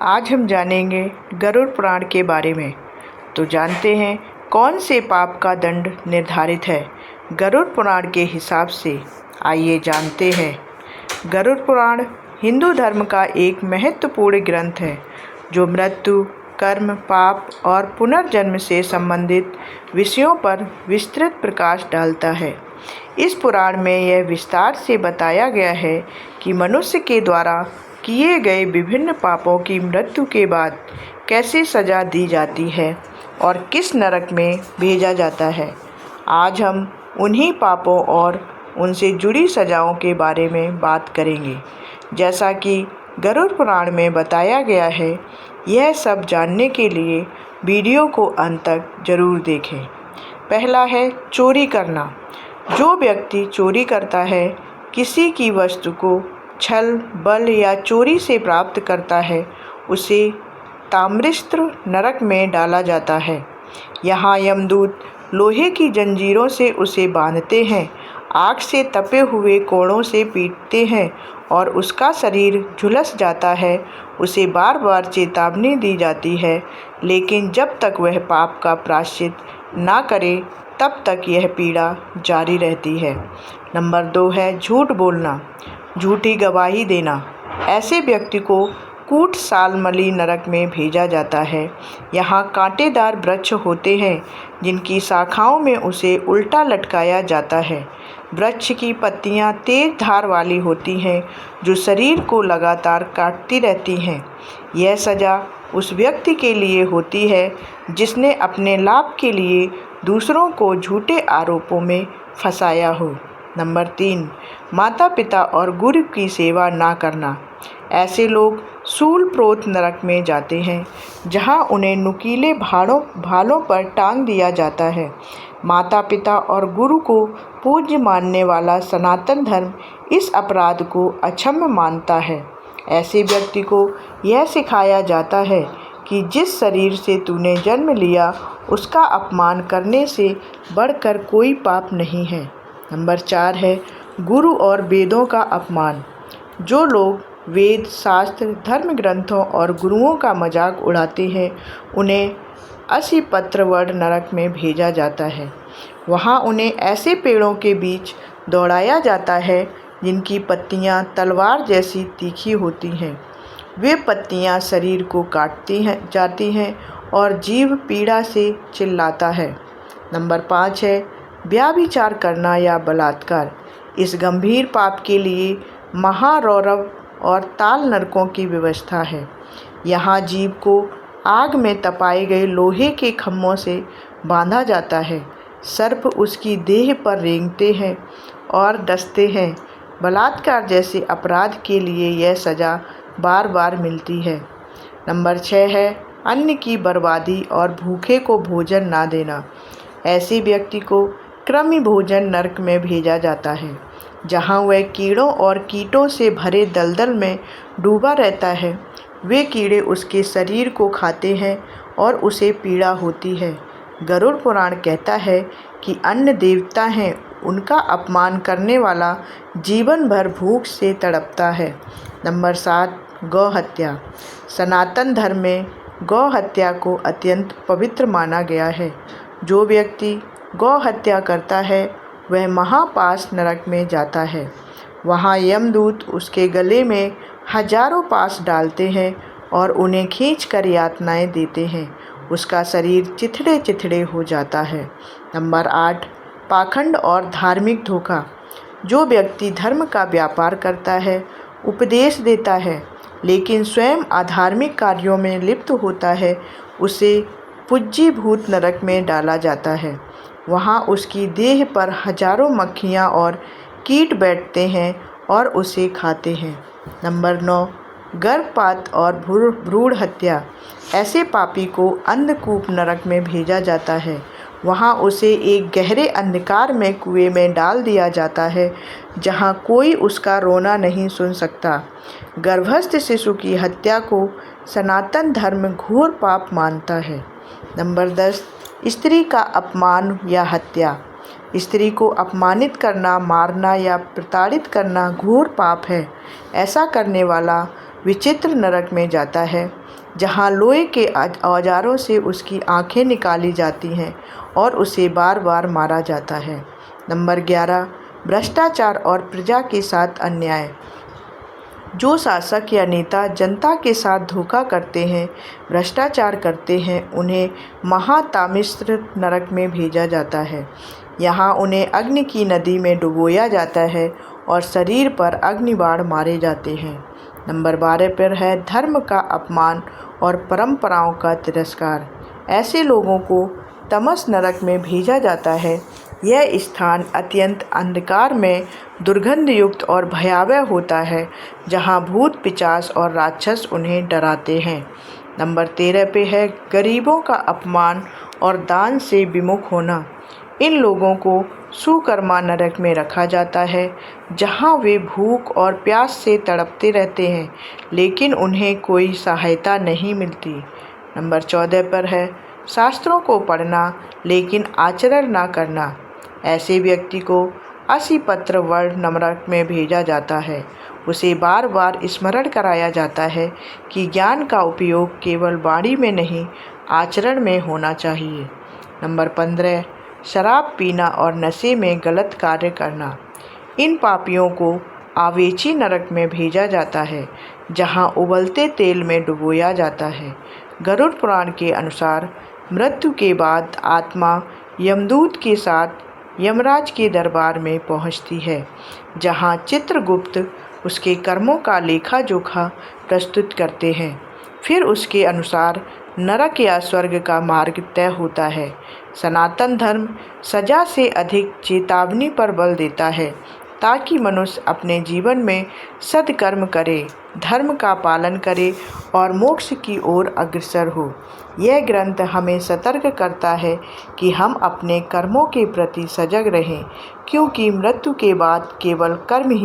आज हम जानेंगे गरुड़ पुराण के बारे में। तो जानते हैं कौन से पाप का दंड निर्धारित है गरुड़ पुराण के हिसाब से। आइए जानते हैं। गरुड़ पुराण हिंदू धर्म का एक महत्वपूर्ण ग्रंथ है जो मृत्यु, कर्म, पाप और पुनर्जन्म से संबंधित विषयों पर विस्तृत प्रकाश डालता है। इस पुराण में यह विस्तार से बताया गया है कि मनुष्य के द्वारा किए गए विभिन्न पापों की मृत्यु के बाद कैसे सज़ा दी जाती है और किस नरक में भेजा जाता है। आज हम उन्हीं पापों और उनसे जुड़ी सज़ाओं के बारे में बात करेंगे। जैसा कि गरुड़ पुराण में बताया गया है, यह सब जानने के लिए वीडियो को अंत तक जरूर देखें। पहला है चोरी करना। जो व्यक्ति चोरी करता है, किसी की वस्तु को छल, बल या चोरी से प्राप्त करता है, उसे ताम्रस्त्र नरक में डाला जाता है। यहाँ यमदूत लोहे की जंजीरों से उसे बांधते हैं, आग से तपे हुए कोड़ों से पीटते हैं और उसका शरीर झुलस जाता है। उसे बार बार चेतावनी दी जाती है, लेकिन जब तक वह पाप का प्रायश्चित ना करे तब तक यह पीड़ा जारी रहती है। नंबर 2 है झूठ बोलना, झूठी गवाही देना। ऐसे व्यक्ति को कूट सालमली नरक में भेजा जाता है। यहाँ कांटेदार वृक्ष होते हैं जिनकी शाखाओं में उसे उल्टा लटकाया जाता है। वृक्ष की पत्तियाँ तेज धार वाली होती हैं जो शरीर को लगातार काटती रहती हैं। यह सज़ा उस व्यक्ति के लिए होती है जिसने अपने लाभ के लिए दूसरों को झूठे आरोपों में फंसाया हो। नंबर 3 माता पिता और गुरु की सेवा ना करना। ऐसे लोग शूल प्रोत नरक में जाते हैं जहां उन्हें नुकीले भालों पर टांग दिया जाता है। माता पिता और गुरु को पूज्य मानने वाला सनातन धर्म इस अपराध को अक्षम्य मानता है। ऐसे व्यक्ति को यह सिखाया जाता है कि जिस शरीर से तूने जन्म लिया उसका अपमान करने से बढ़कर कोई पाप नहीं है। नंबर 4 है गुरु और वेदों का अपमान। जो लोग वेद, शास्त्र, धर्म ग्रंथों और गुरुओं का मजाक उड़ाते हैं, उन्हें असिपत्रवर्ण नरक में भेजा जाता है। वहाँ उन्हें ऐसे पेड़ों के बीच दौड़ाया जाता है जिनकी पत्तियाँ तलवार जैसी तीखी होती हैं। वे पत्तियाँ शरीर को जाती हैं और जीव पीड़ा से चिल्लाता है। नंबर 5 है व्यभिचार करना या बलात्कार। इस गंभीर पाप के लिए महारौरव और ताल नरकों की व्यवस्था है। यहाँ जीव को आग में तपाए गए लोहे के खम्भों से बांधा जाता है। सर्प उसकी देह पर रेंगते हैं और डसते हैं। बलात्कार जैसे अपराध के लिए यह सज़ा बार बार मिलती है। नंबर 6 है अन्न की बर्बादी और भूखे को भोजन ना देना। ऐसे व्यक्ति को कृमि भोजन नरक में भेजा जाता है, जहाँ वह कीड़ों और कीटों से भरे दलदल में डूबा रहता है। वे कीड़े उसके शरीर को खाते हैं और उसे पीड़ा होती है। गरुड़ पुराण कहता है कि अन्न देवता हैं, उनका अपमान करने वाला जीवन भर भूख से तड़पता है। नंबर 7 गौ हत्या। सनातन धर्म में गौ हत्या को अत्यंत पवित्र माना गया है। जो व्यक्ति गौ हत्या करता है वह महापाश नरक में जाता है। वहाँ यमदूत उसके गले में हजारों पाश डालते हैं और उन्हें खींचकर यातनाएं देते हैं। उसका शरीर चिथड़े चिथड़े हो जाता है। नंबर 8 पाखंड और धार्मिक धोखा। जो व्यक्ति धर्म का व्यापार करता है, उपदेश देता है, लेकिन स्वयं अधार्मिक कार्यों में लिप्त होता है, उसे पुज्जीभूत नरक में डाला जाता है। वहाँ उसकी देह पर हजारों मक्खियाँ और कीट बैठते हैं और उसे खाते हैं। नंबर 9 गर्भपात और भ्रूण हत्या। ऐसे पापी को अंधकूप नरक में भेजा जाता है। वहाँ उसे एक गहरे अंधकार में कुएं में डाल दिया जाता है, जहाँ कोई उसका रोना नहीं सुन सकता। गर्भस्थ शिशु की हत्या को सनातन धर्म घोर पाप मानता है। नंबर 10 स्त्री का अपमान या हत्या। स्त्री को अपमानित करना, मारना या प्रताड़ित करना घोर पाप है। ऐसा करने वाला विचित्र नरक में जाता है, जहाँ लोहे के औजारों से उसकी आंखें निकाली जाती हैं और उसे बार बार मारा जाता है। नंबर 11, भ्रष्टाचार और प्रजा के साथ अन्याय। जो शासक या नेता जनता के साथ धोखा करते हैं, भ्रष्टाचार करते हैं, उन्हें महातामिस्र नरक में भेजा जाता है। यहाँ उन्हें अग्नि की नदी में डुबोया जाता है और शरीर पर अग्निबाण मारे जाते हैं। नंबर 12 पर है धर्म का अपमान और परंपराओं का तिरस्कार। ऐसे लोगों को तमस नरक में भेजा जाता है। यह स्थान अत्यंत अंधकार में दुर्गंध युक्त और भयावह होता है, जहाँ भूत पिशाच और राक्षस उन्हें डराते हैं। नंबर 13 पे है गरीबों का अपमान और दान से विमुख होना। इन लोगों को सुकर्मा नरक में रखा जाता है, जहाँ वे भूख और प्यास से तड़पते रहते हैं, लेकिन उन्हें कोई सहायता नहीं मिलती। नंबर 14 पर है शास्त्रों को पढ़ना लेकिन आचरण ना करना। ऐसे व्यक्ति को असिपत्र वर्ण नरक में भेजा जाता है। उसे बार बार स्मरण कराया जाता है कि ज्ञान का उपयोग केवल वाणी में नहीं, आचरण में होना चाहिए। नंबर 15, शराब पीना और नशे में गलत कार्य करना। इन पापियों को आवेची नरक में भेजा जाता है, जहां उबलते तेल में डुबोया जाता है। गरुड़ पुराण के अनुसार मृत्यु के बाद आत्मा यमदूत के साथ यमराज के दरबार में पहुंचती है, जहां चित्रगुप्त उसके कर्मों का लेखा जोखा प्रस्तुत करते हैं। फिर उसके अनुसार नरक या स्वर्ग का मार्ग तय होता है। सनातन धर्म सजा से अधिक चेतावनी पर बल देता है, ताकि मनुष्य अपने जीवन में सत्कर्म करे, धर्म का पालन करे और मोक्ष की ओर अग्रसर हो। यह ग्रंथ हमें सतर्क करता है कि हम अपने कर्मों के प्रति सजग रहें, क्योंकि मृत्यु के बाद केवल कर्म ही